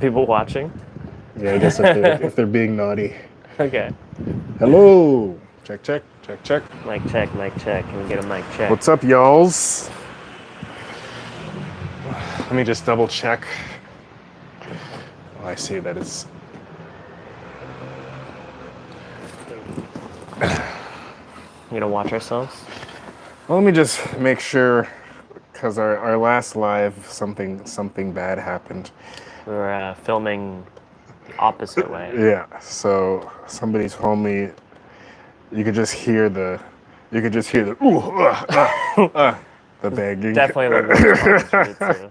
People watching? Yeah, I guess if they're being naughty. Okay. Hello. Check, check, check, check. Mic check, mic check. Can we get a mic check? What's up, y'alls? Let me just double check. Oh, I see that it's. You gonna watch ourselves? Well, let me just make sure, because our last live, something bad happened. We were filming the opposite way. Yeah, so somebody's homie. You could just hear the the banging. Definitely the worst part of jiu-jitsu.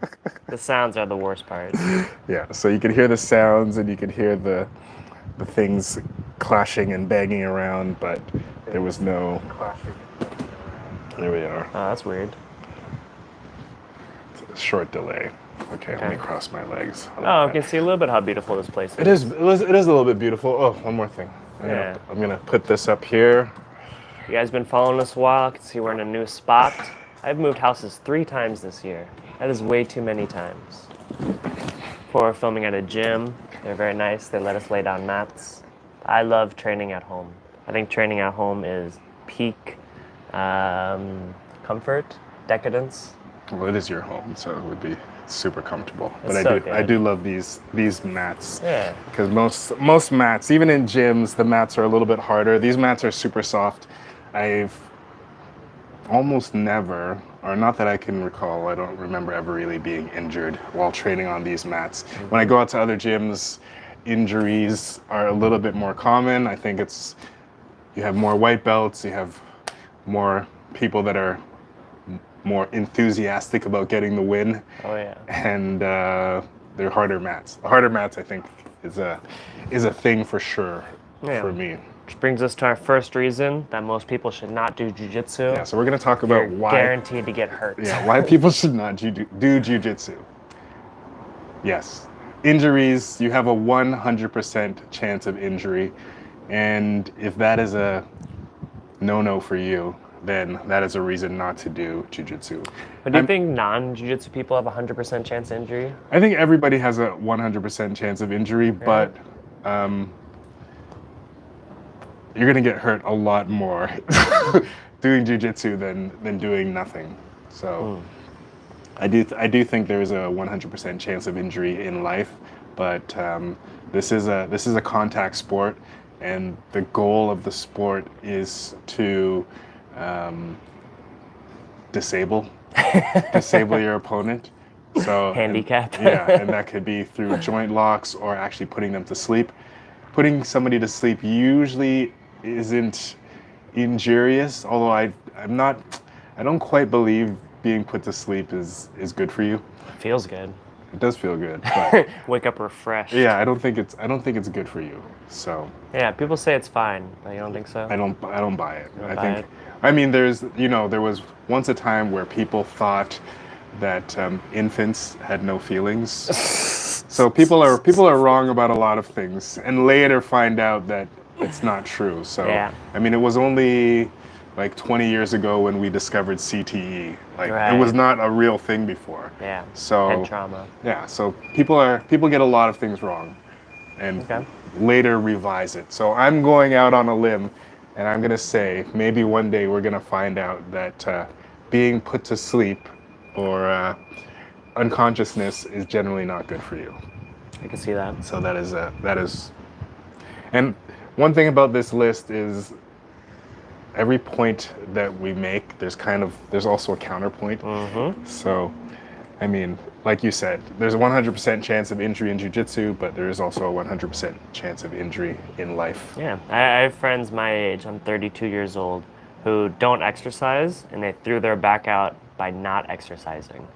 The sounds are the worst part. Yeah, so you could hear the sounds and you could hear the things clashing and banging around, but there was no clashing. There we are. Oh, that's weird. Short delay. Okay, let me cross my legs. Oh, I can see a little bit how beautiful this place is. It is a little bit beautiful. Oh, one more thing. I'm gonna put this up here. You guys been following us a while. I can see we're in a new spot. I've moved houses 3 times this year. That is way too many times. Before filming at a gym, they're very nice. They let us lay down mats. I love training at home. I think training at home is peak comfort, decadence. Well, it is your home, so it would be super comfortable. It's But I do love these mats. Yeah. Because most mats, even in gyms, the mats are a little bit harder. These mats are super soft. I've almost never, or not that I can recall, I don't remember ever really being injured while training on these mats. When I go out to other gyms, injuries are a little bit more common. I think you have more white belts, you have more people that are more enthusiastic about getting the win. Oh yeah. And they're harder mats. The harder mats, I think, is a thing for sure for me. Which brings us to our first reason that most people should not do jiu-jitsu. Yeah, so we're going to talk about why guaranteed to get hurt. Yeah, why people should not do jiu-jitsu. Yes, injuries. You have a 100% chance of injury, and if that is a no-no for you, then that is a reason not to do jiu-jitsu. But do you think non-jiu-jitsu people have a 100% chance of injury? I think everybody has a 100% chance of injury, but you're gonna get hurt a lot more doing jiu-jitsu than doing nothing. So I do think there is a 100% chance of injury in life, but this is a contact sport, and the goal of the sport is to disable your opponent. So handicap. And that could be through joint locks or actually putting them to sleep. Putting somebody to sleep usually isn't injurious, although I don't quite believe being put to sleep is good for you. Feels good. It does feel good, but wake up refreshed. Yeah, I don't think it's good for you. So yeah, people say it's fine, but you don't think so? I don't buy it. I mean, there was once a time where people thought that infants had no feelings. So people are wrong about a lot of things, and later find out that it's not true. So I mean, it was only like 20 years ago when we discovered CTE. It was not a real thing before. Yeah. So head trauma. Yeah. So people get a lot of things wrong, and later revise it. So I'm going out on a limb, and I'm gonna say maybe one day we're gonna find out that being put to sleep or unconsciousness is generally not good for you. I can see that. So that is, and one thing about this list is every point that we make, there's also a counterpoint. So, I mean, like you said, there's a 100% chance of injury in jiu-jitsu, but there is also a 100% chance of injury in life. Yeah, I have friends my age, I'm 32 years old, who don't exercise, and they threw their back out by not exercising.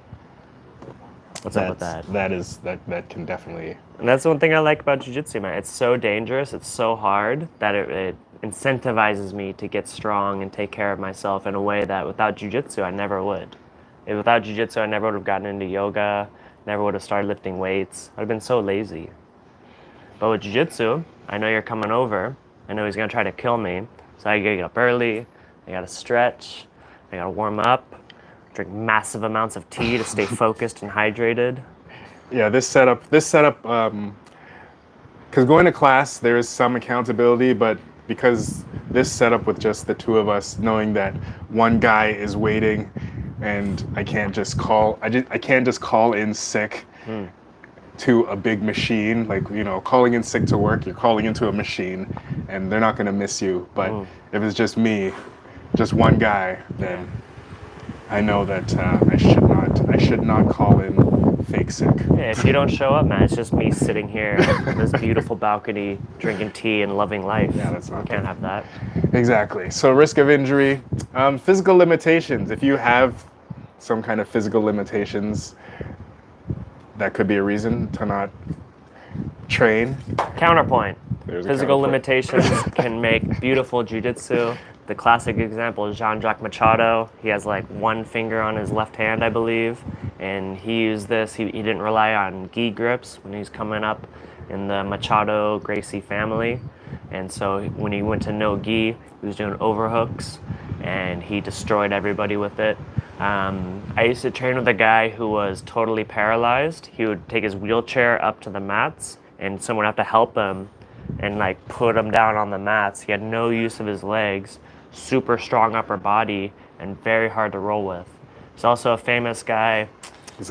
What's up with that? That can definitely. And that's one thing I like about jiu-jitsu, man. It's so dangerous, it's so hard, that it incentivizes me to get strong and take care of myself in a way that without jiu-jitsu, I never would. Without jiu-jitsu, I never would have gotten into yoga, never would have started lifting weights. I'd have been so lazy. But with jiu-jitsu, I know you're coming over. I know he's gonna try to kill me. So I gotta get up early, I gotta stretch, I gotta warm up, drink massive amounts of tea to stay focused and hydrated. yeah, this setup, because going to class, there is some accountability, but because this setup with just the two of us, knowing that one guy is waiting, and I can't just call in sick to a big machine. Like, calling in sick to work, you're calling into a machine, and they're not gonna miss you. But if it's just me, just one guy, then I know that I should not call in fake sick. Yeah, if you don't show up, man, it's just me sitting here on this beautiful balcony, drinking tea and loving life. Yeah, that's not You can't good. have that. Exactly. So risk of injury, physical limitations. If you have some kind of physical limitations, that could be a reason to not train. Counterpoint. There's a Physical counterpoint. limitations can make beautiful jiu-jitsu. The classic example is Jean-Jacques Machado. He has like one finger on his left hand, I believe, and he used this. He didn't rely on gi grips when he was coming up in the Machado Gracie family, and so when he went to no gi, he was doing overhooks, and he destroyed everybody with it. I used to train with a guy who was totally paralyzed. He would take his wheelchair up to the mats, and someone would have to help him and like put him down on the mats. He had no use of his legs, super strong upper body, and very hard to roll with. He's also a famous guy.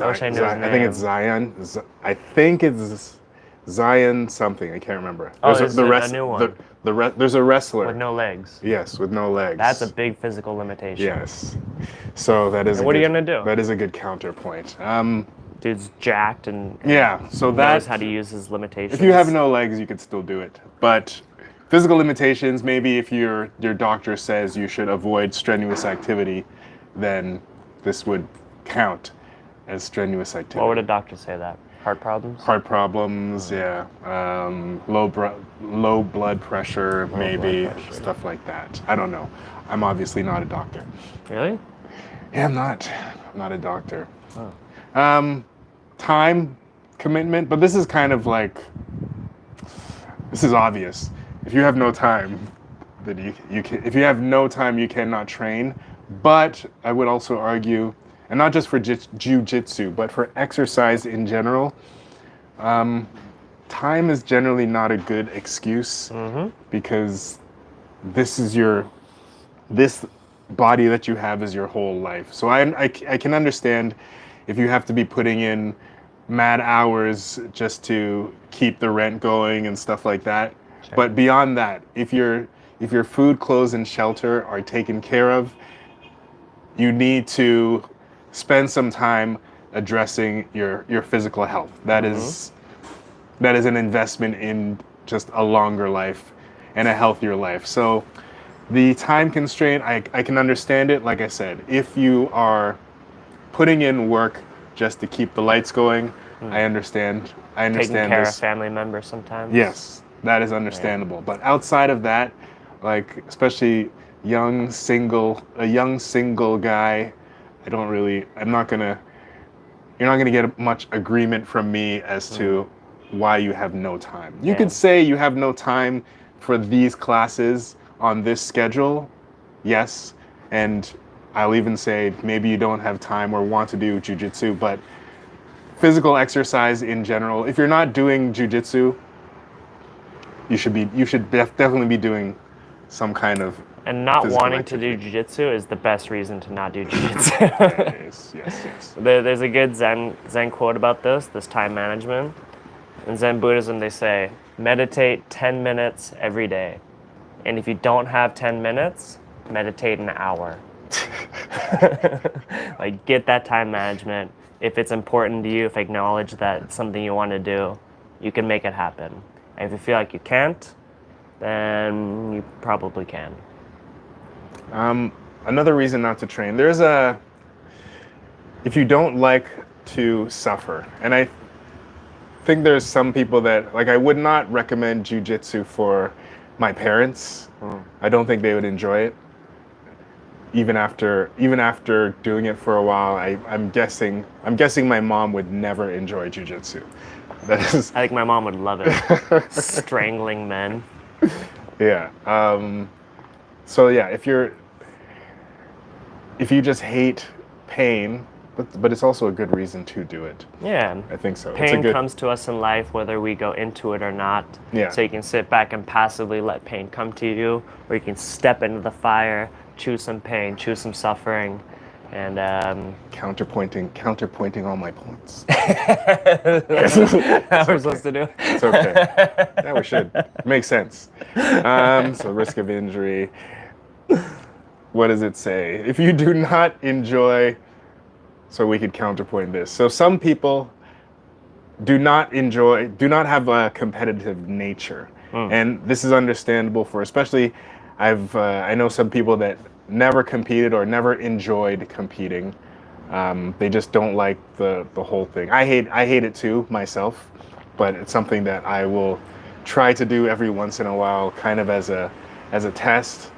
I wish I knew his name. I think it's Zion. I think it's Zion something. I can't remember. Oh, it's a new one. There's a wrestler. With no legs. Yes, with no legs. That's a big physical limitation. Yes. So that is. And what are you gonna do? That is a good counterpoint. Dude's jacked and Yeah. So knows how to use his limitations. if you have no legs, you could still do it. But physical limitations, maybe if your doctor says you should avoid strenuous activity, then this would count as strenuous activity. What would a doctor say that? Heart problems? Heart problems, yeah. Low blood pressure, maybe blood pressure. stuff like that. I don't know. I'm obviously not a doctor. Really? Yeah, I'm not a doctor. Time commitment, but this is kind of like, this is obvious. If you have no time, then if you have no time, you cannot train. But I would also argue, and not just for jiu-jitsu, but for exercise in general, time is generally not a good excuse because this body that you have is your whole life. So I can understand if you have to be putting in mad hours just to keep the rent going and stuff like that. Sure. But beyond that, if your food, clothes, and shelter are taken care of, you need to spend some time addressing your physical health. That is an investment in just a longer life and a healthier life. So the time constraint, I can understand it. Like I said, if you are putting in work just to keep the lights going, I understand. Taking care this. of family members sometimes? Yes, that is understandable. Yeah. But outside of that, like especially a young single guy, you're not gonna get much agreement from me as to why you have no time. You could say you have no time for these classes on this schedule, yes, and I'll even say maybe you don't have time or want to do jiu-jitsu, but physical exercise in general, if you're not doing jiu-jitsu, you should definitely be doing some kind of and not wanting activity. to do jiu-jitsu is the best reason to not do jiu-jitsu. Yes. There's a good Zen quote about this time management. In Zen Buddhism, they say, meditate 10 minutes every day. And if you don't have 10 minutes, meditate an hour. Like, get that time management. If it's important to you, if you acknowledge that it's something you want to do, you can make it happen. And if you feel like you can't, then you probably can. Another reason not to train, if you don't like to suffer, and I think there's some people that, like, I would not recommend jiu-jitsu for my parents. I don't think they would enjoy it. Even after doing it for a while, I'm guessing my mom would never enjoy jiu-jitsu. I think my mom would love it. Strangling men. Yeah. So yeah, if you just hate pain, but it's also a good reason to do it. Yeah. I think so. It's a Pain good. comes to us in life whether we go into it or not. Yeah. So you can sit back and passively let pain come to you, or you can step into the fire, choose some pain, choose some suffering, and counterpointing all my points. How we're supposed to do it. It's okay. Yeah, we should. Makes sense. So risk of injury. What does it say? If you do not enjoy, so we could counterpoint this. So some people do not have a competitive nature. And this is understandable for, especially, I know some people that never competed or never enjoyed competing. They just don't like the whole thing. I hate it too myself, but it's something that I will try to do every once in a while, kind of as a test,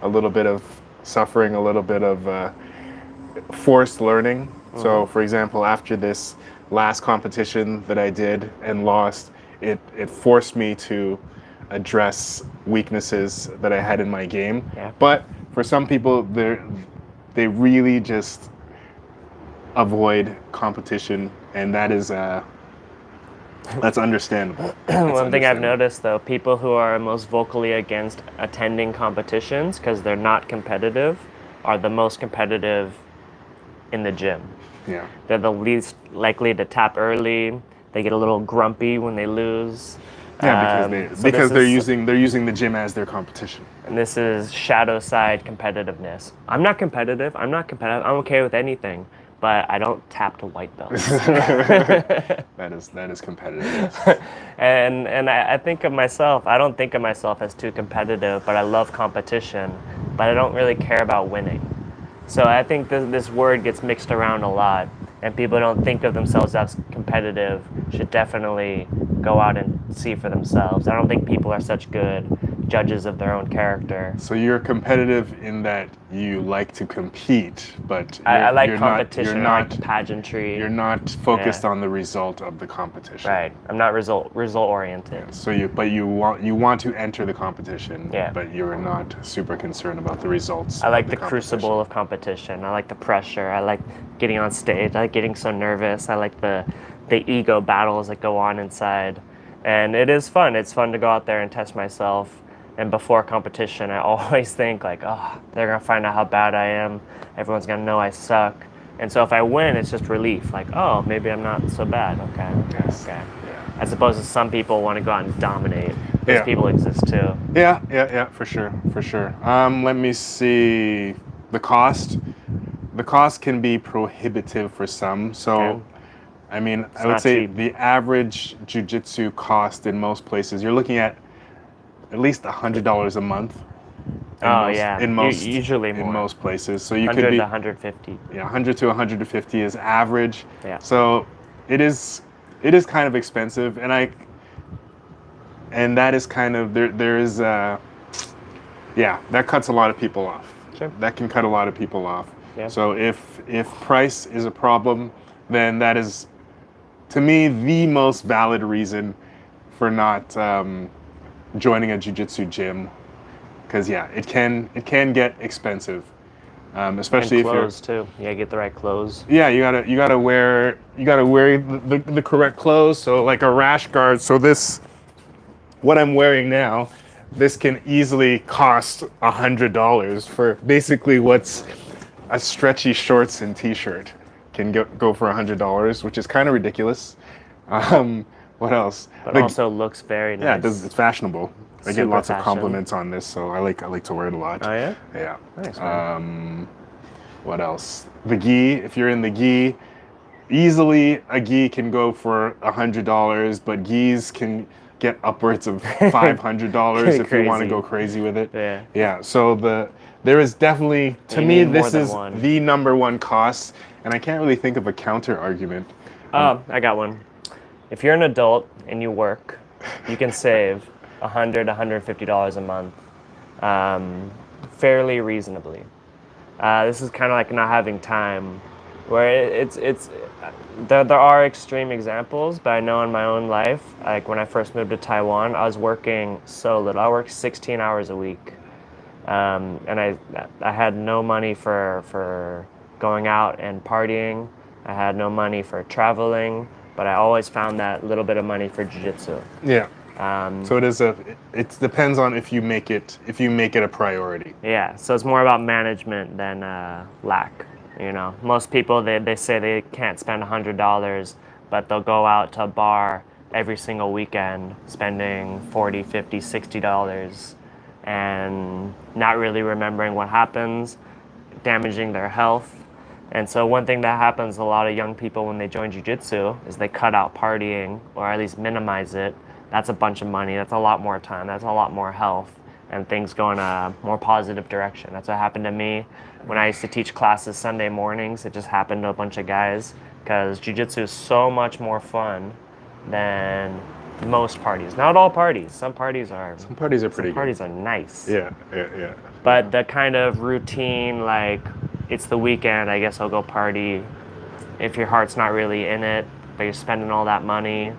a little bit of suffering, a little bit of forced learning. So, for example, after this last competition that I did and lost, it forced me to address weaknesses that I had in my game. Yeah. But for some people, they really just avoid competition, and that is that's understandable. One thing I've noticed, though, people who are most vocally against attending competitions because they're not competitive are the most competitive in the gym. Yeah. They're the least likely to tap early. They get a little grumpy when they lose. Yeah, because so they're using the gym as their competition. And this is shadow side competitiveness. I'm not competitive. I'm okay with anything, but I don't tap to white belts. That is competitive. And I think of myself. I don't think of myself as too competitive, but I love competition. But I don't really care about winning. So I think this word gets mixed around a lot, and people don't think of themselves as competitive should definitely go out and see for themselves. I don't think people are such good judges of their own character. So you're competitive in that you like to compete, but I like you're competition. Not, I like pageantry. You're not focused on the result of the competition. Right. I'm not result oriented. Yeah, so you want to enter the competition, Yeah. but you're not super concerned about the results. I like the crucible of competition. I like the pressure. I like getting on stage. I like getting so nervous. I like the ego battles that go on inside. And it is fun. It's fun to go out there and test myself. And before competition, I always think like, oh, they're going to find out how bad I am. Everyone's going to know I suck. And so if I win, it's just relief. Like, oh, maybe I'm not so bad. Okay. Yes. Okay. Yeah. As opposed to some people want to go out and dominate. Those people exist too. Yeah, for sure. Let me see. The cost can be prohibitive for some. So, Okay. I mean, It's I would not say cheap. the average jiu-jitsu cost in most places, you're looking at least $100 a month. Usually more. In most places. So you 100 could be to 150. Yeah, 100 to 150 is average. Yeah. So it is kind of expensive, and that is kind of there is that cuts a lot of people off. Sure. That can cut a lot of people off. Yeah. So if price is a problem, then that is, to me, the most valid reason for not joining a jiu-jitsu gym, because it can get expensive, especially And if clothes too. You gotta get the right clothes. yeah, you gotta wear the correct clothes. So like a rash guard. So what I'm wearing now, this can easily cost $100 for basically what's a stretchy shorts and t-shirt can go for $100, which is kind of ridiculous. What else? But also looks very nice. Yeah, it's fashionable. I get Super lots of fashion. compliments on this, so I like to wear it a lot. Oh yeah? Yeah. Nice, man. What else? The gi. If you're in the gi, easily a gi can go for $100, but gis can get upwards of $500 if you want to Crazy. go crazy with it. Yeah. Yeah. So there is definitely, to You me, need more this than is one. the number one cost, and I can't really think of a counter argument. Oh, I got one. If you're an adult and you work, you can save $100, $150 a month, fairly reasonably. This is kind of like not having time, where there are extreme examples, but I know in my own life, like when I first moved to Taiwan, I was working so little. I worked 16 hours a week, and I had no money for going out and partying. I had no money for traveling, but I always found that little bit of money for jiu-jitsu. Yeah. So it depends on if you make it a priority. Yeah, so it's more about management than lack. You know, most people they say they can't spend $100, but they'll go out to a bar every single weekend, spending $40, $50, $60, and not really remembering what happens, damaging their health. And so one thing that happens to a lot of young people when they join jiu-jitsu is they cut out partying, or at least minimize it. That's a bunch of money. That's a lot more time. That's a lot more health, and things go in a more positive direction. That's what happened to me when I used to teach classes Sunday mornings. It just happened to a bunch of guys because jiu-jitsu is so much more fun than most parties. Not all parties. Some parties are pretty some good. parties are nice. Yeah. But the kind of routine, like it's the weekend, I guess I'll go party. If your heart's not really in it, but you're spending all that money,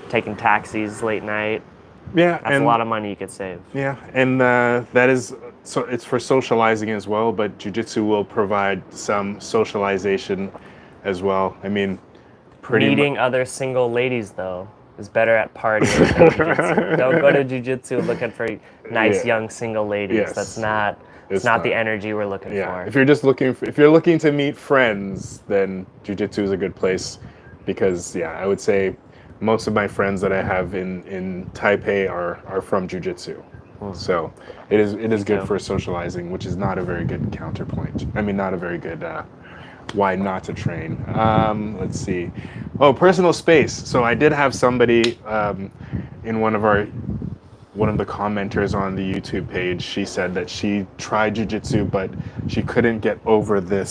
taking taxis late night. Yeah, That's a lot of money you could save. Yeah, and that is so. It's for socializing as well, but jiu-jitsu will provide some socialization as well. I mean, meeting other single ladies though is better at partying than jiu-jitsu. Don't go to jiu-jitsu looking for nice young single ladies. Yes. That's not. It's not the energy we're looking for. If you're just if you're looking to meet friends, then jiu-jitsu is a good place, because I would say most of my friends that I have in Taipei are from jiu-jitsu. So it is good for socializing, which is not a very good counterpoint. I mean, not a very good why not to train. Let's see. Oh, personal space. So I did have somebody in one of the commenters on the YouTube page. She said that she tried jiu-jitsu, but she couldn't get over the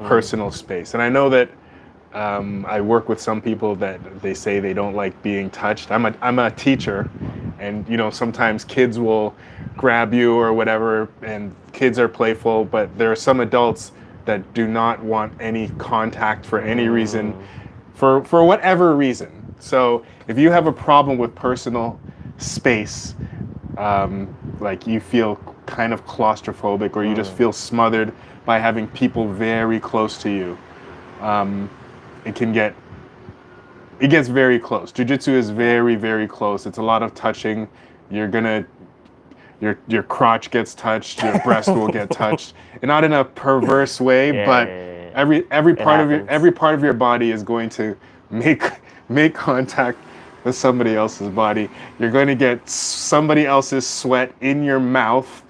personal space. And I know that I work with some people that they say they don't like being touched. I'm a teacher, and sometimes kids will grab you or whatever, and kids are playful, but there are some adults that do not want any contact for any reason, for whatever reason. So if you have a problem with personal space, like you feel kind of claustrophobic, or you just feel smothered by having people very close to you, it gets very close. Jiu-jitsu is very, very close. It's a lot of touching. Your crotch gets touched, your breast will get touched, and not in a perverse way, but every part of your body is going to make contact with somebody else's body. You're going to get somebody else's sweat in your mouth.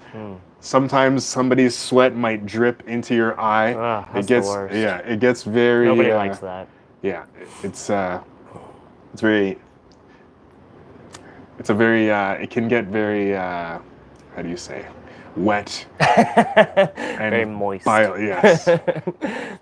Sometimes somebody's sweat might drip into your eye. That's the worst. It gets very. Nobody likes that. Yeah, it's very. It's a very. It can get very. How do you say? Wet. And very moist. Yes.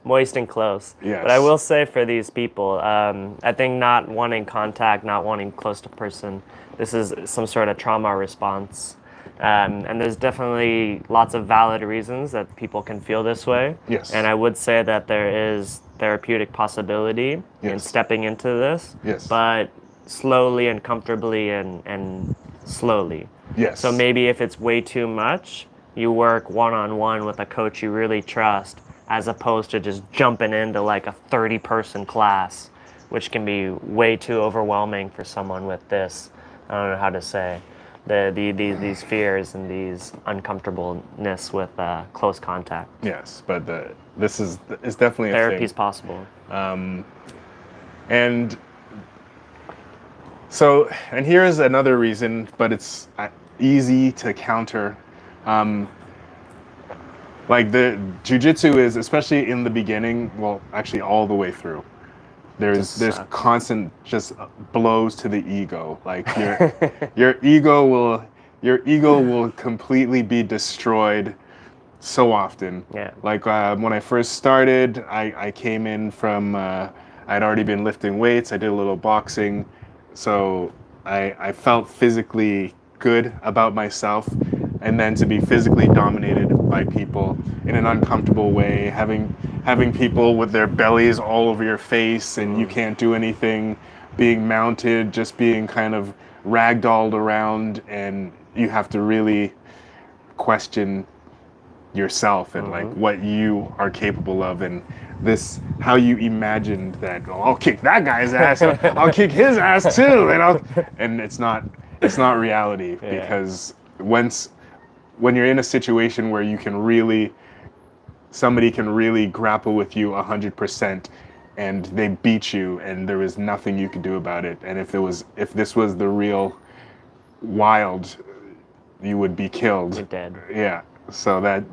Moist and close. Yes. But I will say for these people, I think not wanting contact, not wanting close to person, this is some sort of trauma response. And there's definitely lots of valid reasons that people can feel this way. Yes. And I would say that there is therapeutic possibility in stepping into this. Yes. But slowly and comfortably and slowly. Yes. So maybe if it's way too much, you work one-on-one with a coach you really trust, as opposed to just jumping into like a 30-person class, which can be way too overwhelming for someone with this, I don't know how to say, these fears and these uncomfortableness with close contact. Yes, but this is definitely a Therapy's thing. possible. And so, and here's another reason, but it's easy to counter. Like the jiu-jitsu is, especially in the beginning, well, actually all the way through, there's constant just blows to the ego. Like your ego will completely be destroyed so often. Yeah. Like when I first started, I came in from I'd already been lifting weights. I did a little boxing, so I felt physically good about myself. And then to be physically dominated by people in an uncomfortable way, having people with their bellies all over your face and you can't do anything, being mounted, just being kind of ragdolled around, and you have to really question yourself and like what you are capable of, and this how you imagined that, oh, I'll kick that guy's ass, I'll kick his ass too, and it's not reality. Yeah. Because when you're in a situation where you can really, somebody can really grapple with you 100% and they beat you and there was nothing you could do about it, and if this was the real wild, you would be killed. You're dead. Yeah. So that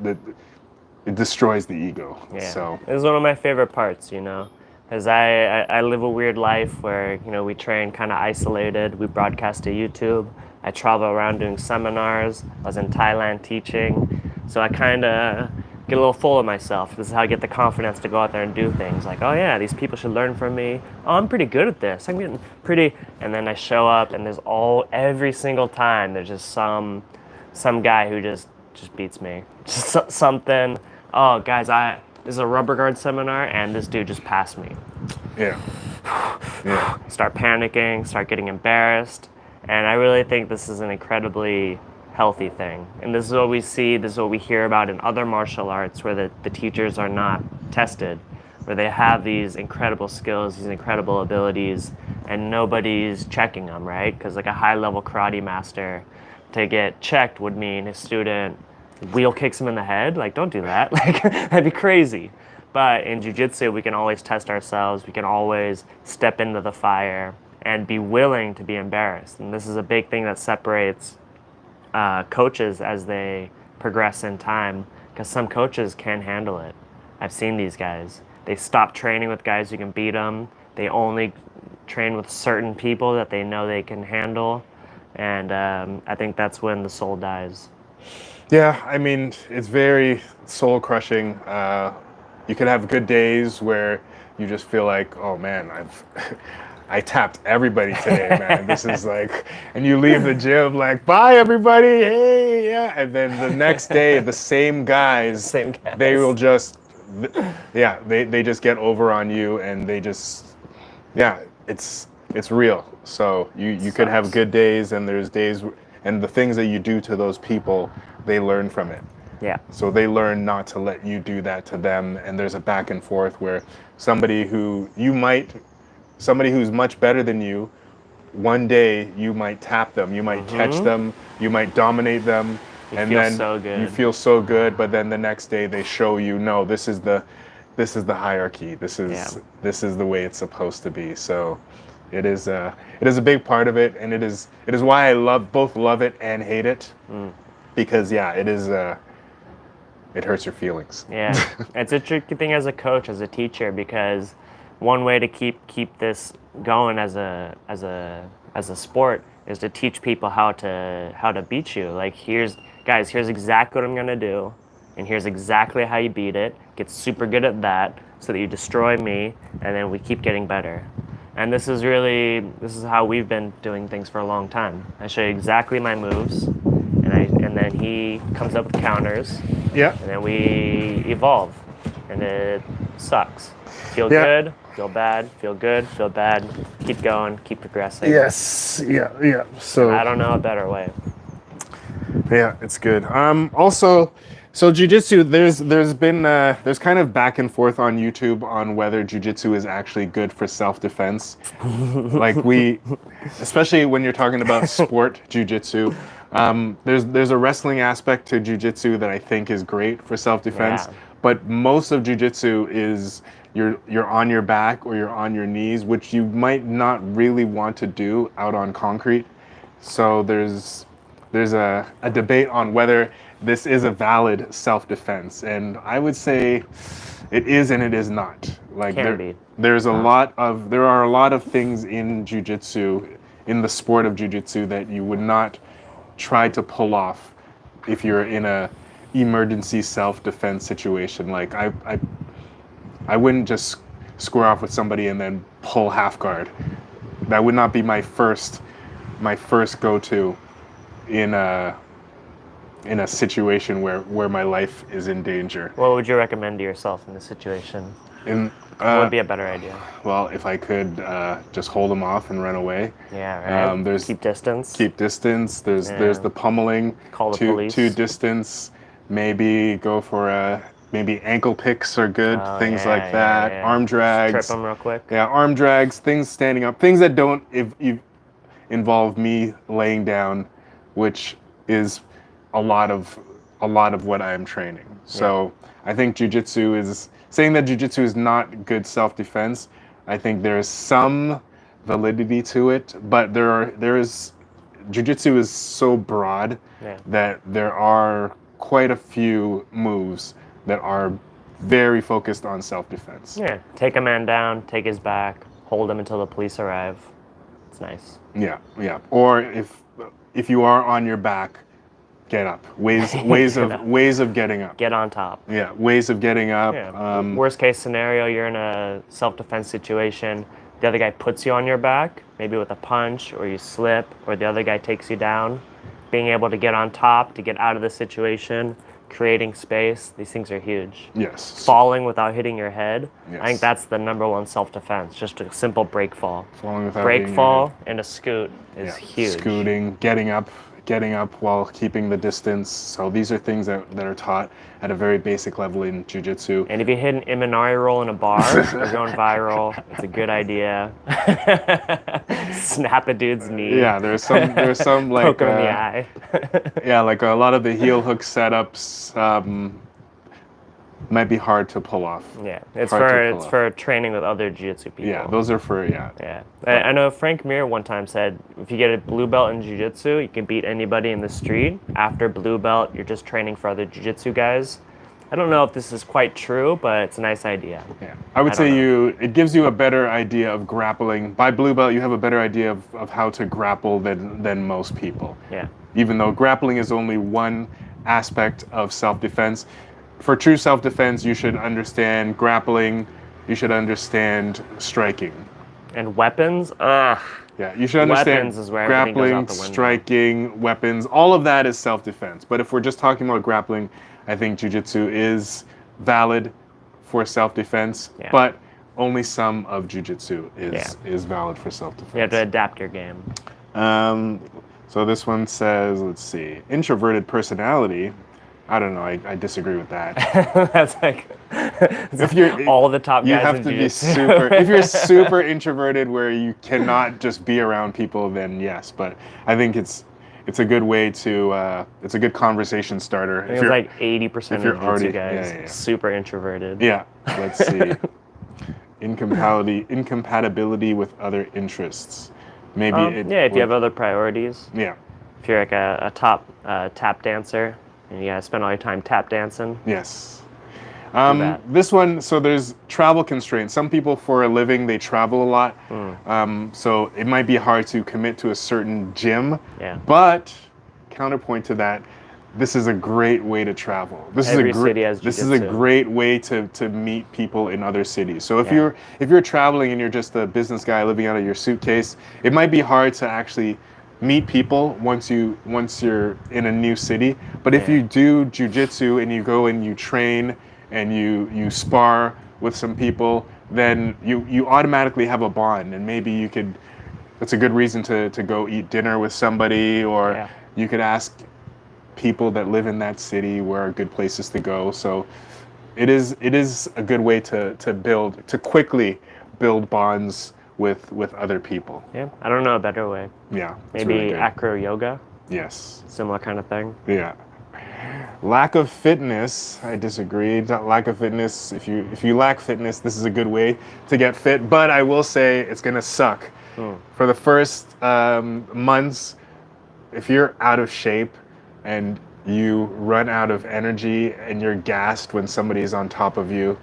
it destroys the ego. Yeah. So It was one of my favorite parts, you know, because I live a weird life where, you know, we train kind of isolated. We broadcast to YouTube. I travel around doing seminars. I was in Thailand teaching. So I kind of get a little full of myself. This is how I get the confidence to go out there and do things. Like, oh yeah, these people should learn from me. Oh, I'm pretty good at this. I'm getting pretty. And then I show up and every single time, there's just some guy who just beats me. Just something. Oh, guys, this is a rubber guard seminar, and this dude just passed me. yeah. Yeah. Start panicking, start getting embarrassed, and I really think this is an incredibly healthy thing. And this is what we see, this is what we hear about in other martial arts where the teachers are not tested, where they have these incredible skills, these incredible abilities, and nobody's checking them, right? Because like a high-level karate master, to get checked would mean his student wheel kicks him in the head. Like, don't do that. Like, that'd be crazy. But in jiu-jitsu, we can always test ourselves. We can always step into the fire and be willing to be embarrassed. And this is a big thing that separates coaches as they progress in time, because some coaches can handle it. I've seen these guys. They stop training with guys who can beat them. They only train with certain people that they know they can handle. And I think that's when the soul dies. Yeah, I mean, it's very soul crushing. You could have good days where you just feel like, oh man, I tapped everybody today, man. This is like, and you leave the gym like, bye everybody, hey, yeah. And then the next day, the same guys, they will just, yeah, they just get over on you, and they just, yeah, it's real. So you could have good days, and there's days, and the things that you do to those people, they learn from it. Yeah. So they learn not to let you do that to them, and there's a back and forth where somebody who's much better than you, one day you might tap them, you might catch them, you might dominate them, and then you feel so good, but then the next day they show you, no, this is the hierarchy. This is the way it's supposed to be. So it is a big part of it, and it is why I both love it and hate it. Because yeah, it hurts your feelings. Yeah, it's a tricky thing as a coach, as a teacher, because one way to keep this going as a sport is to teach people how to beat you. Like, here's exactly what I'm gonna do, and here's exactly how you beat it. Get super good at that, so that you destroy me, and then we keep getting better. And this is how we've been doing things for a long time. I show you exactly my moves, and then he comes up with counters. Yeah. And then we evolve, and it sucks. Feel good, feel bad, feel good, feel bad. Keep going, keep progressing. Yes. Yeah. So I don't know a better way. Yeah, it's good. Also, so jiu-jitsu, there's been there's kind of back and forth on YouTube on whether jiu-jitsu is actually good for self-defense. Like especially when you're talking about sport jiu-jitsu, there's a wrestling aspect to jiu-jitsu that I think is great for self-defense. Yeah. But most of jiu-jitsu is you're on your back or you're on your knees, which you might not really want to do out on concrete. So there's a debate on whether this is a valid self-defense, and I would say it is and it is not. Like there are a lot of things in jiu-jitsu, in the sport of jiu-jitsu, that you would not try to pull off if you're in a emergency self-defense situation. Like I wouldn't just square off with somebody and then pull half guard. That would not be my first go-to in a situation where my life is in danger. What would you recommend to yourself in this situation? What would be a better idea? Well, if I could just hold them off and run away. Yeah, right. Keep distance. Keep distance. There's the pummeling. Call the police. To distance. maybe go for maybe ankle picks are good, Oh, things like yeah, yeah, that. yeah. Arm Just trip drags. them real quick. Yeah, arm drags, things standing up, things that don't if involve me laying down, which is a lot of what I am training. So I think jujitsu is saying that jujitsu is not good self-defense. I think there is some validity to it, but there is jujitsu is so broad Yeah. that there are quite a few moves that are very focused on self-defense. Yeah. Take a man down, take his back, hold him until the police arrive. It's nice. Yeah, yeah. Or if you are on your back, get up. Ways Get up. ways of getting up. Get on top. Yeah, ways of getting up. Yeah. Worst case scenario, you're in a self-defense situation. The other guy puts you on your back, maybe with a punch, or you slip, or the other guy takes you down. Being able to get on top, to get out of the situation, creating space, these things are huge. Yes. Falling without hitting your head, Yes. I think that's the number one self-defense, just a simple break fall. Falling without Break hitting your fall head. and a scoot is Yeah. huge. Scooting, getting up while keeping the distance. So these are things that are taught at a very basic level in jiu-jitsu. And if you hit an Imanari roll in a bar, you're going viral. It's a good idea. Snap a dude's knee. Yeah, there's some like Poke him in the eye. yeah, like a lot of the heel hook setups might be hard to pull off. Yeah, it's Hard to for pull it's off. for training with other jiu-jitsu people. Yeah, those are for Yeah, I know Frank Mir one time said if you get a blue belt in jiu-jitsu, you can beat anybody in the street. After blue belt, you're just training for other jiu-jitsu guys. I don't know if this is quite true, but it's a nice idea. Yeah, I would I don't say it gives you a better idea of grappling. By blue belt, you have a better idea of how to grapple than most people. Yeah, Even though grappling is only one aspect of self-defense. For true self-defense, you should understand grappling, you should understand striking. and weapons. Ugh. Yeah, you should understand Weapons is where everything goes grappling, out the window. striking, weapons, all of that is self-defense. But if we're just talking about grappling, I think jiu-jitsu is valid for self-defense, Yeah. but only some of jiu-jitsu is valid for self-defense. You have to adapt your game. So this one says, let's see, introverted personality. I don't know. I disagree with that. That's like If you're all the top guys you have in to be jiu-jitsu. super. If you're super introverted, where you cannot just be around people, then yes. But I think it's a good way to. It's a good conversation starter. I think it's like 80% of you're jiu-jitsu already- guys yeah. super introverted. Yeah. Let's see. Incompatibility with other interests. Maybe. Yeah, if you have other priorities. Yeah. If you're like a top tap dancer and you gotta spend all your time tap dancing. Yes. bad. This one, so there's travel constraints. Some people, for a living, they travel a lot. So it might be hard to commit to a certain gym. Yeah. But counterpoint to that, this is a great way to travel. Every city has This is a jiu-jitsu. great way to meet people in other cities. So if Yeah. you're traveling and you're just a business guy living out of your suitcase, it might be hard to actually meet people once you're in a new city. But if Yeah. you do jiu-jitsu and you go and you train and you spar with some people, then you automatically have a bond, and maybe you could. It's a good reason to go eat dinner with somebody, or Yeah. you could ask people that live in that city where are good places to go. So it is a good way to quickly build bonds with other people. Yeah, I don't know a better way. Yeah. it's Maybe really good. acro yoga, Yes. similar kind of thing. Yeah. Lack of fitness, I disagree. Lack of fitness, if you lack fitness, this is a good way to get fit, but I will say it's gonna suck. For the first months, if you're out of shape and you run out of energy and you're gassed when somebody's on top of you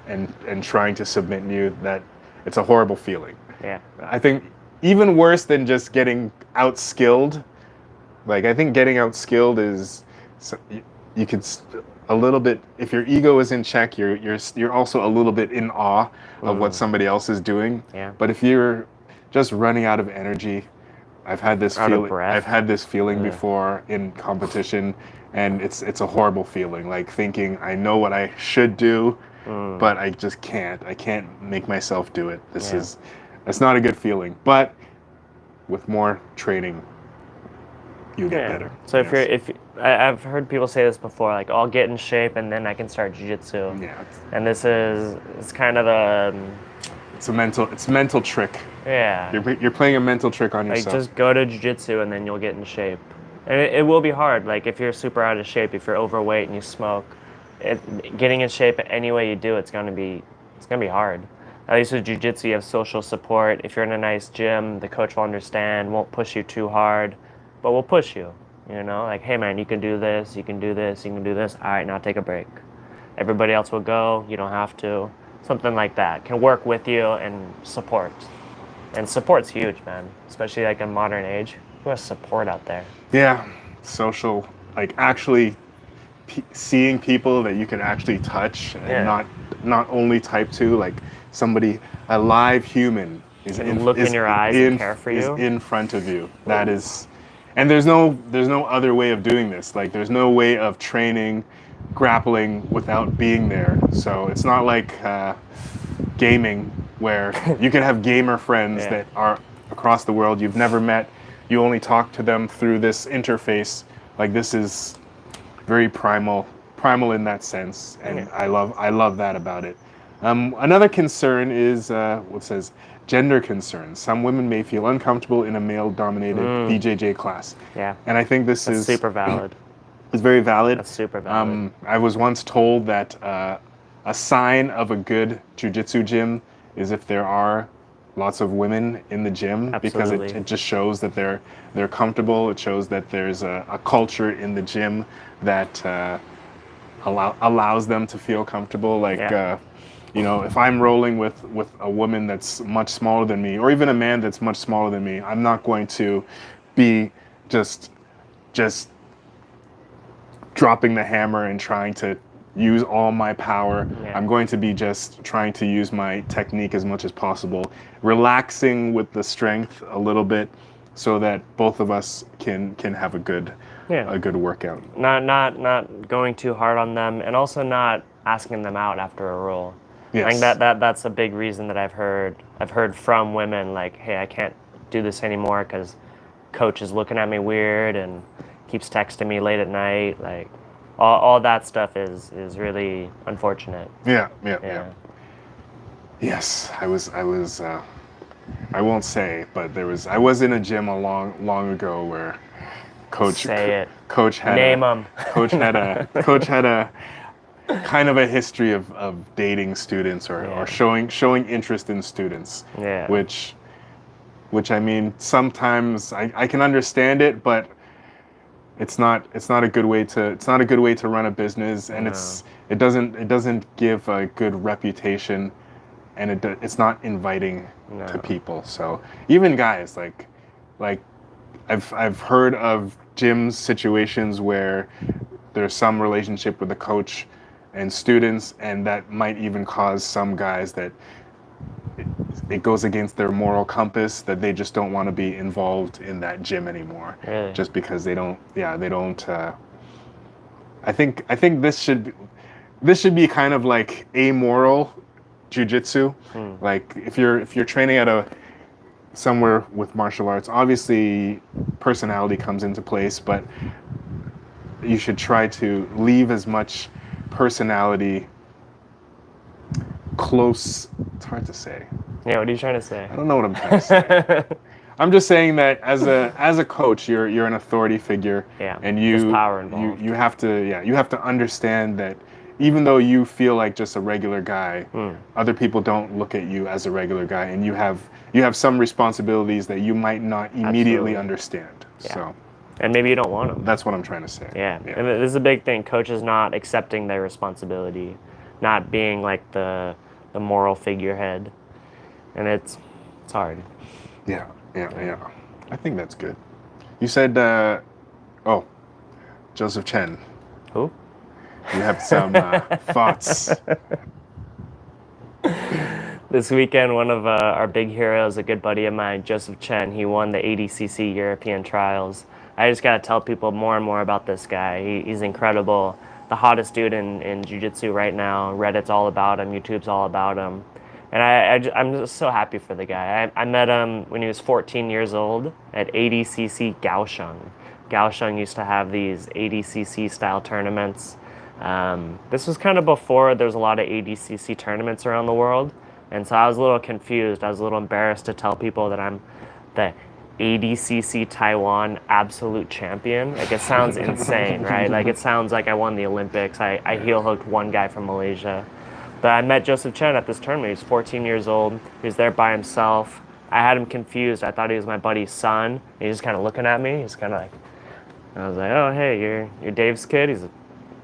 and trying to submit you, that it's a horrible feeling. Yeah. I think even worse than just getting outskilled. Like, I think getting outskilled is you could a little bit, if your ego is in check, you're also a little bit in awe of what somebody else is doing. Yeah. But if you're just running out of energy, I've had this Out of feeling. breath. I've had this feeling before in competition, and it's a horrible feeling. Like thinking I know what I should do, but I just can't. I can't make myself do it. That's not a good feeling. But with more training, you'll get better. So Yes. I've heard people say this before, like, I'll get in shape and then I can start jiu-jitsu. Yeah, And it's kind of a, it's a mental trick. yeah, You're playing a mental trick on like yourself. just go to jiu-jitsu and then you'll get in shape. And it will be hard. Like if you're super out of shape, if you're overweight and you smoke, getting in shape any way you do, it's gonna be hard. At least with jiu-jitsu, you have social support. If you're in a nice gym, the coach will understand, won't push you too hard, but will push you. You know, like, hey man, you can do this, you can do this, you can do this. All right, now take a break. Everybody else will go. You don't have to. Something like that can work with you and support. And support's huge, man. Especially like in modern age. Who has support out there? Yeah, social, like actually seeing people that you can actually touch and Yeah. not only type 2, like somebody, a live human is Can look in your eyes and care for is you. in front of you. That is, and there's no other way of doing this. Like there's no way of training grappling without being there. So it's not like gaming where you can have gamer friends Yeah. that are across the world you've never met. You only talk to them through this interface. Like this is very primal in that sense, and Yeah. I love that about it. Another concern is what says gender concerns. Some women may feel uncomfortable in a male-dominated BJJ class. Yeah. And I think this That's is super valid. very valid. That's super valid. I was once told that a sign of a good jiu-jitsu gym is if there are lots of women in the gym, because Absolutely. it just shows that they're comfortable. It shows that there's a culture in the gym that allows them to feel comfortable. Like Yeah. if I'm rolling with a woman that's much smaller than me, or even a man that's much smaller than me, I'm not going to be just dropping the hammer and trying to use all my power. Yeah. I'm going to be just trying to use my technique as much as possible, relaxing with the strength a little bit, so that both of us can have a good workout. Not going too hard on them, and also not asking them out after a roll. Yes. I think that's a big reason that I've heard from women, like, hey, I can't do this anymore because coach is looking at me weird and keeps texting me late at night. Like all that stuff is really unfortunate. Yeah. Yeah. Yes, I was. I won't say, but I was in a gym a long ago where coach Say it. coach had Name 'em. coach had a kind of a history of dating students or showing interest in students. Yeah. Which I mean, sometimes I can understand it, but it's not a good way to run a business, and it doesn't give a good reputation, and it's not inviting to people. So even guys, like I've heard of gyms situations where there's some relationship with the coach and students, and that might even cause some guys that it goes against their moral compass, that they just don't want to be involved in that gym anymore. Really? Just because they don't. I think this should be kind of like amoral jiu-jitsu. Like if you're training at somewhere with martial arts, obviously personality comes into place, but you should try to leave as much personality close. It's hard to say. Yeah, what are you trying to say? I don't know what I'm trying to say. I'm just saying that as a coach, you're an authority figure, Yeah, and there's power involved. you have to understand that even though you feel like just a regular guy, other people don't look at you as a regular guy, and you have some responsibilities that you might not immediately Absolutely. understand. Yeah. So And maybe you don't want them. that's what I'm trying to say. Yeah. And this is a big thing. Coaches not accepting their responsibility, not being like the moral figurehead, and it's hard. Yeah. I think that's good. You said, Joseph Chen. Who? You have some thoughts. This weekend, one of our big heroes, a good buddy of mine, Joseph Chen, he won the ADCC European Trials. I just got to tell people more and more about this guy. He's incredible. The hottest dude in jiu-jitsu right now. Reddit's all about him. YouTube's all about him. And I'm just so happy for the guy. I met him when he was 14 years old at ADCC Kaohsiung. Kaohsiung used to have these ADCC style tournaments. This was kind of before there was a lot of ADCC tournaments around the world, and so I was a little confused. I was a little embarrassed to tell people that I'm the ADCC Taiwan absolute champion. Like, it sounds insane, right? Like, it sounds like I won the Olympics. I heel hooked one guy from Malaysia. But I met Joseph Chen at this tournament. He was 14 years old. He was there by himself. I had him confused. I thought he was my buddy's son. He was just kind of looking at me. He's kind of like, I was like, oh, hey, you're Dave's kid? He's like,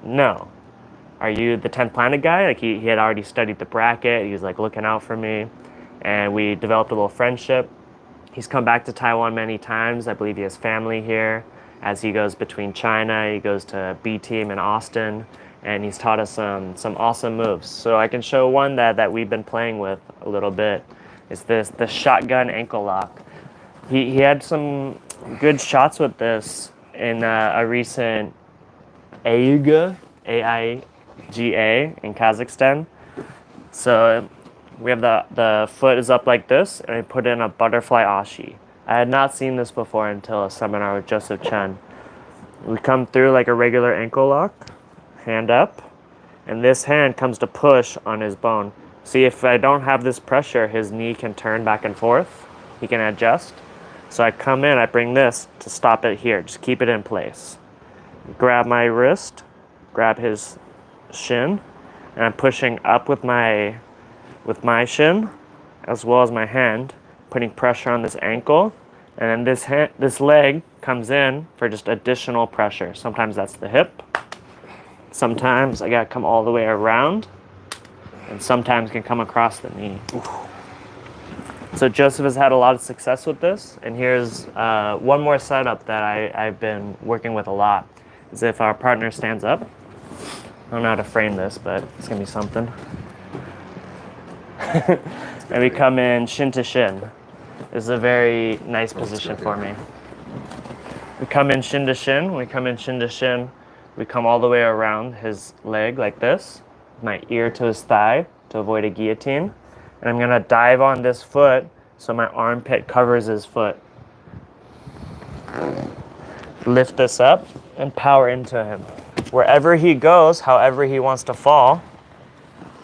no. Are you the 10th Planet guy? Like, he had already studied the bracket. He was like looking out for me. And we developed a little friendship. He's come back to Taiwan many times. I believe he has family here. As he goes between China, he goes to B Team in Austin, and he's taught us some awesome moves. So I can show one that we've been playing with a little bit. It's the shotgun ankle lock. He had some good shots with this in a recent AIGA, AIGA in Kazakhstan. So we have the foot is up like this, and I put in a butterfly ashi. I had not seen this before until a seminar with Joseph Chen. We come through like a regular ankle lock, hand up, and this hand comes to push on his bone. See, if I don't have this pressure, his knee can turn back and forth. He can adjust. So I come in, I bring this to stop it here. Just keep it in place. Grab my wrist, grab his shin, and I'm pushing up with my shin as well as my hand, putting pressure on this ankle, and then this leg comes in for just additional pressure. Sometimes that's the hip, sometimes I gotta come all the way around, and sometimes can come across the knee. So Joseph has had a lot of success with this, and here's one more setup that I've been working with a lot, is if our partner stands up. I don't know how to frame this, but it's gonna be something. And we come in shin to shin. This is a very nice position for me. We come in shin to shin. We come in shin to shin. We come all the way around his leg like this, my ear to his thigh to avoid a guillotine. And I'm gonna dive on this foot so my armpit covers his foot. Lift this up and power into him. Wherever he goes, however he wants to fall,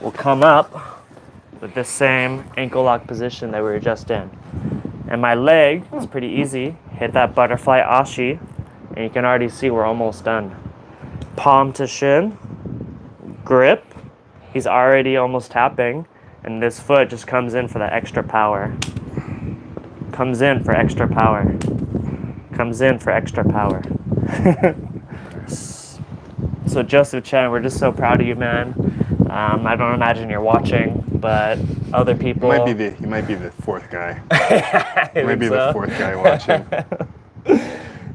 we'll come up with this same ankle lock position that we were just in. And my leg, it's pretty easy, hit that butterfly ashi, and you can already see we're almost done. Palm to shin, grip, he's already almost tapping, and this foot just comes in for that extra power. Comes in for extra power. Comes in for extra power. So Joseph Chen, we're just so proud of you, man. I don't imagine you're watching, but other people. You might be the fourth guy. You might be the fourth guy watching.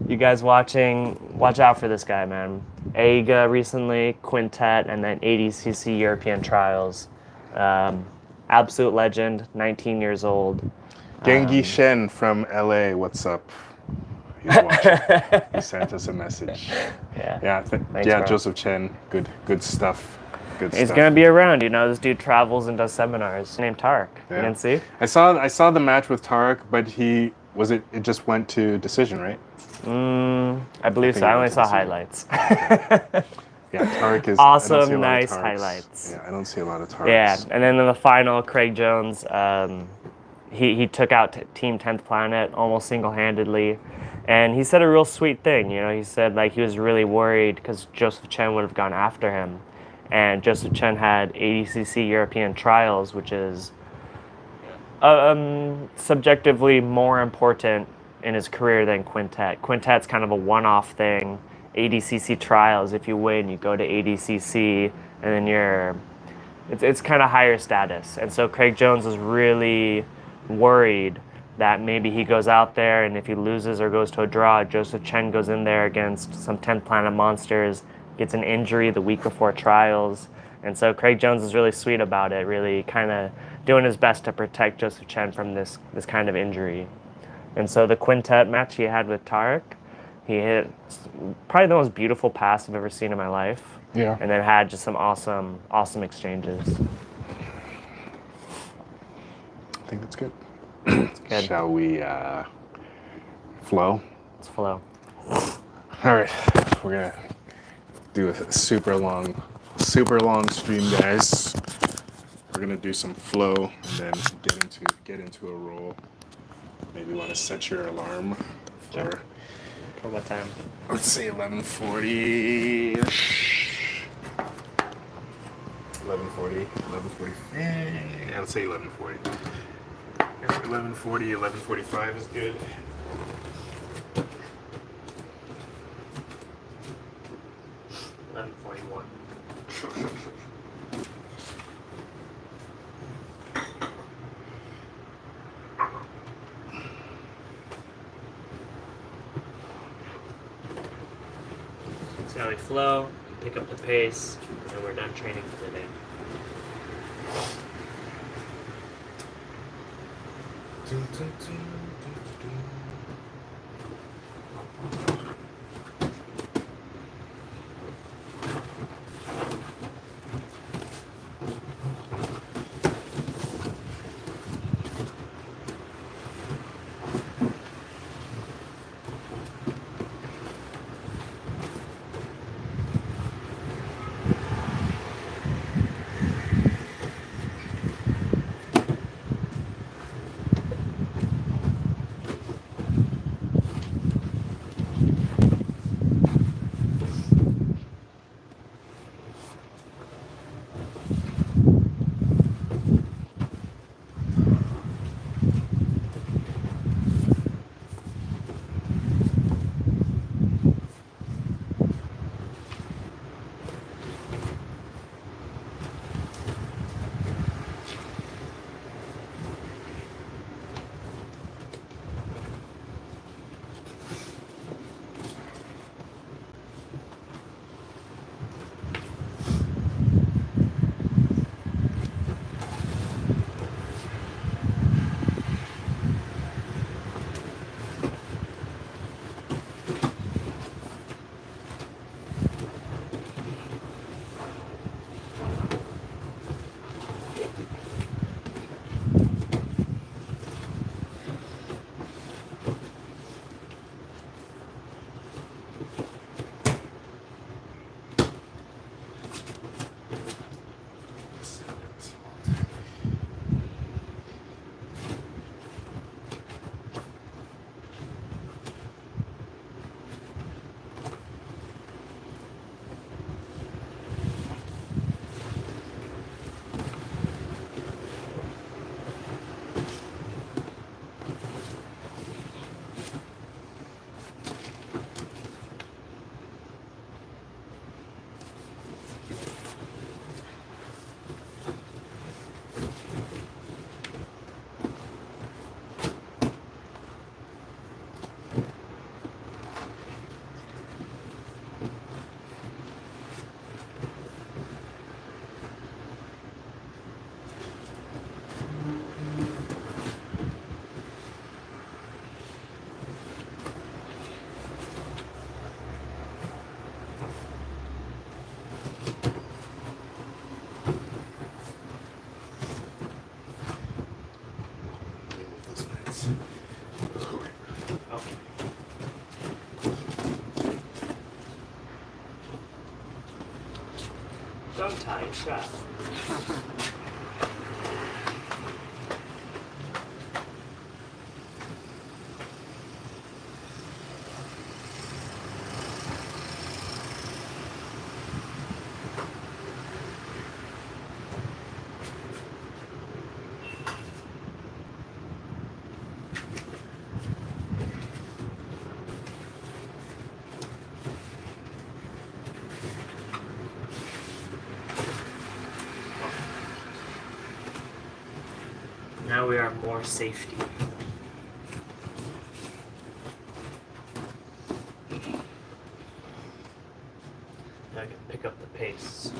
You guys watching, watch out for this guy, man. AIGA recently, Quintet, and then ADCC European Trials. Absolute legend, 19 years old. Gengi Shen from LA, what's up? He's watching. He sent us a message. Yeah. Thanks, Yeah. bro. Joseph Chen, good stuff. He's gonna be around, you know. This dude travels and does seminars. His named Tahric. Yeah. You didn't see? I saw the match with Tahric, but it just went to decision, right? I believe so. I only saw highlights. Yeah, Tahric is awesome, nice highlights. Yeah, I don't see a lot of Tahrics. Yeah, and then in the final, Craig Jones, he took out Team 10th Planet almost single-handedly. And he said a real sweet thing, you know. He said like he was really worried because Joseph Chen would have gone after him. And Joseph Chen had ADCC European Trials, which is subjectively more important in his career than Quintet. Quintet's kind of a one-off thing. ADCC Trials, if you win, you go to ADCC, and then it's kind of higher status. And so Craig Jones was really worried that maybe he goes out there, and if he loses or goes to a draw, Joseph Chen goes in there against some 10th Planet monsters, gets an injury the week before trials. And so Craig Jones is really sweet about it, really kind of doing his best to protect Joseph Chen from this kind of injury. And so the Quintet match he had with Tahric, he hit probably the most beautiful pass I've ever seen in my life. Yeah. And then had just some awesome exchanges. I think that's good. It's good. Shall we flow? Let's flow. All right, we're gonna do a super long stream, guys. We're gonna do some flow and then get into a roll. Maybe want to set your alarm Sure. for For what time? let's say 11:40-ish. 11:40. Yeah, let's say 11:40. 11:40, 11:45 is good. $11.41. See how we flow, pick up the pace, and we're done training for the day. Okay. Don't tie your strap. Now we are more safety. Now I can pick up the pace.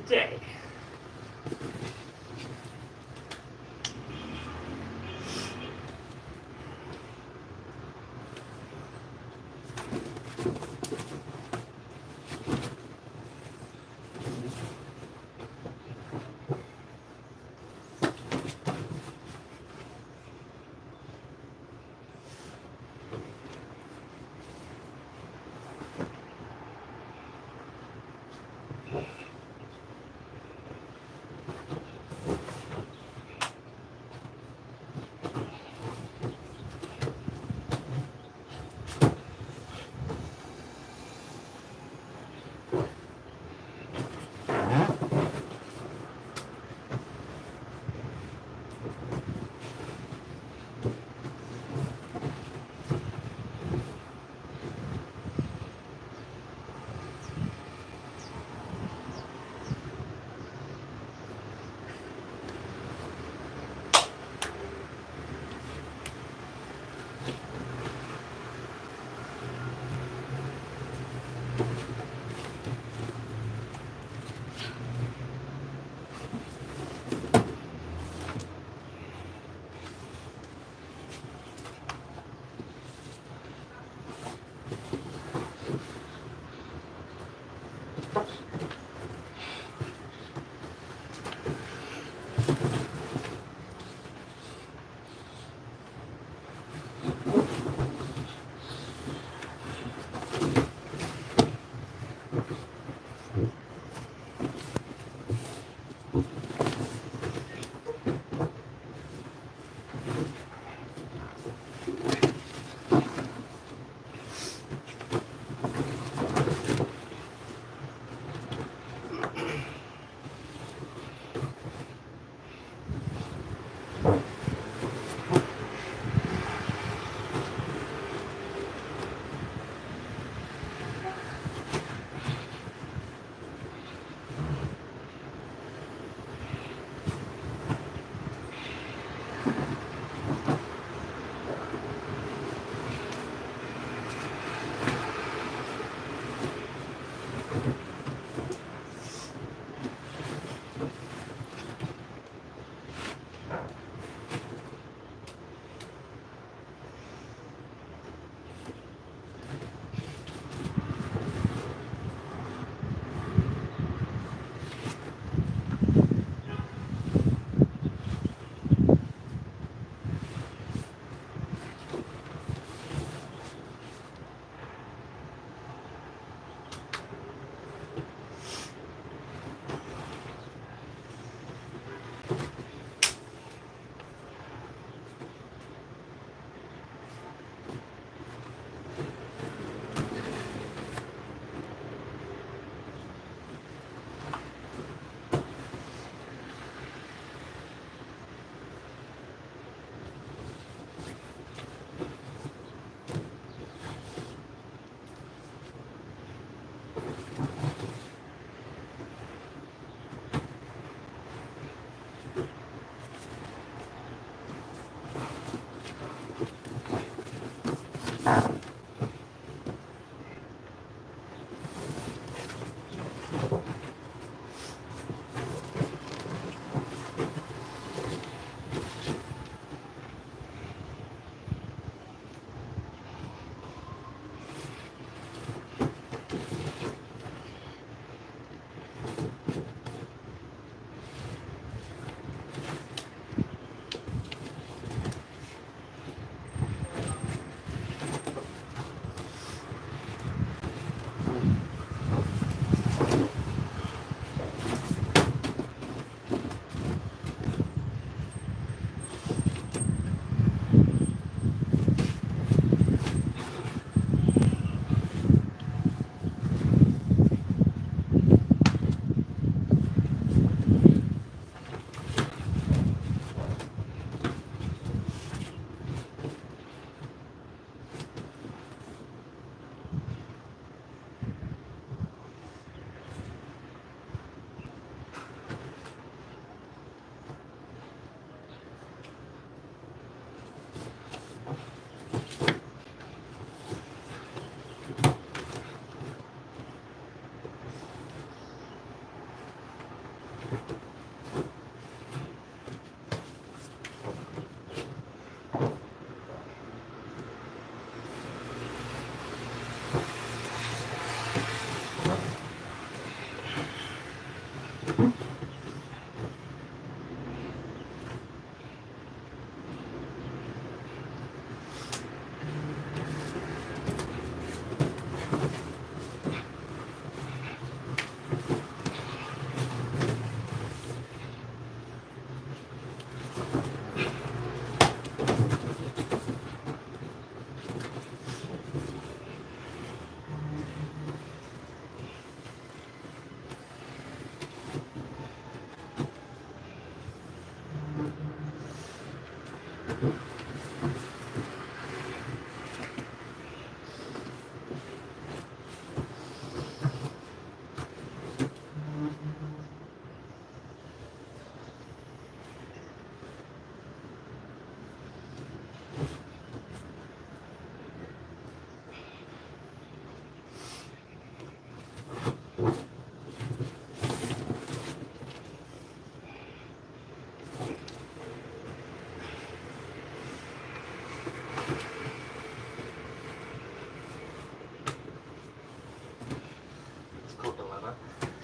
day.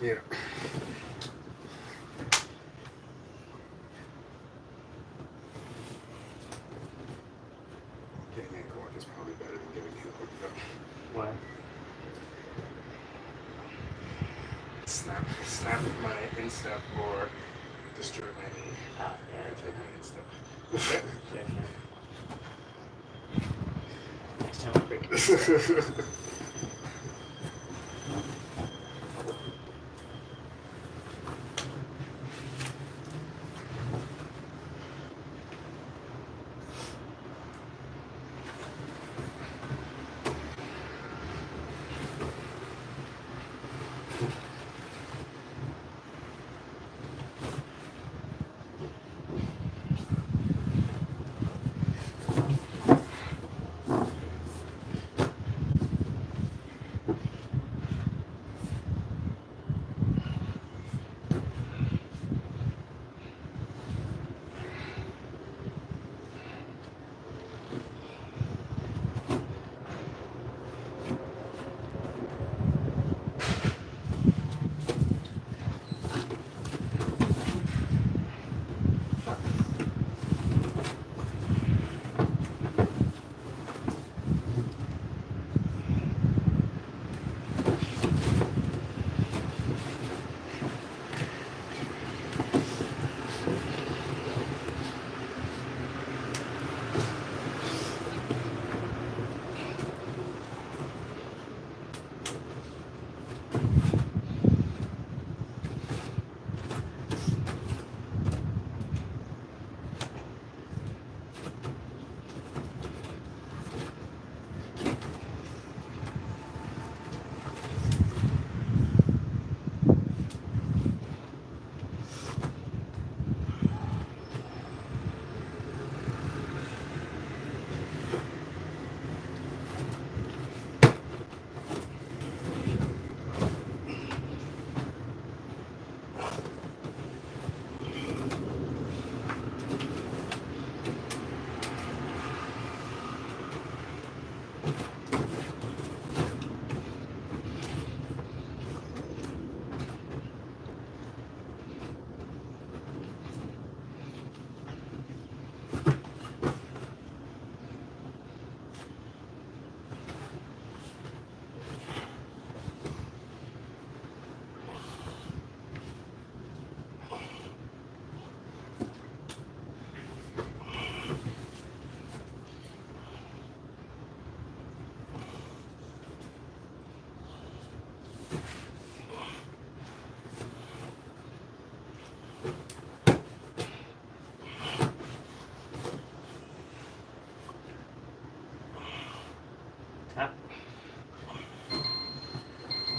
Yeah. Getting ankle lock is probably better than getting heel hook though. Why? Snap my instep or destroy my knee. Oh, And take my instep. yeah. Next time I'll break it.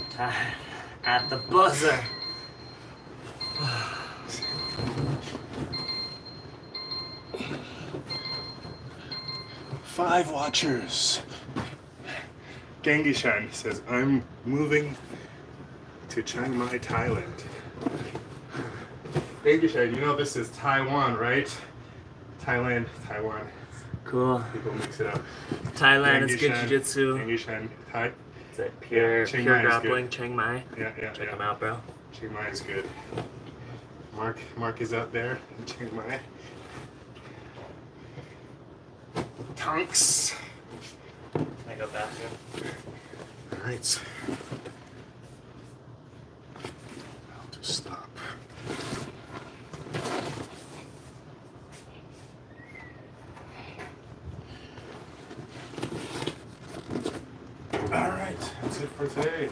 Time at the buzzer. Five watchers. Gengishan says, I'm moving to Chiang Mai, Thailand. Gengishan, you know this is Taiwan, right? Thailand, Taiwan. Cool. People mix it up. Thailand is good Gengishan, jiu-jitsu. Gengishan, Thai. It's like pure Chiang Mai is grappling, good. Chiang Mai. Yeah. Check them out, bro. Chiang Mai is good. Mark is out there in Chiang Mai. Tonks. Can I go bathroom? All right. I'll just stop. All right, that's it for today.